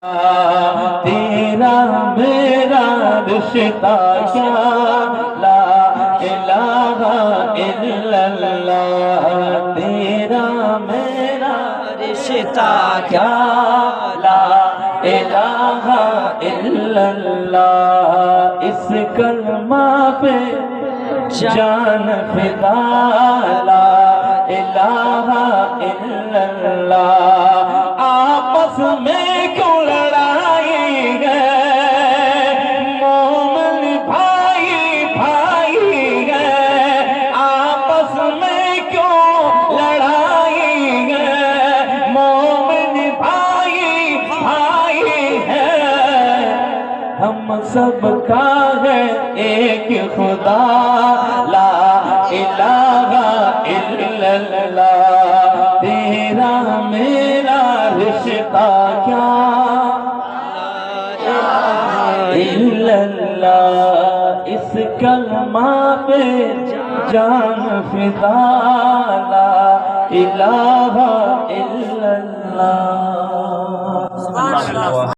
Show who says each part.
Speaker 1: تیرا میرا رشتہ کیا لا الہ الا اللہ، تیرا میرا رشتہ کیا لا الہ الا اللہ، اس کلمہ پہ جان فدا لا الہ الا اللہ۔ آپس میں کیوں لڑائی ہے، مومن بھائی بھائی ہے، آپس میں کیوں لڑائی ہے، مومن بھائی بھائی ہے، ہم سب کا ہے ایک خدا لا الہ الا اللہ، تیرا میرا رشتہ کیا الا اللہ، اس کلمہ پہ جان فدا لا الہ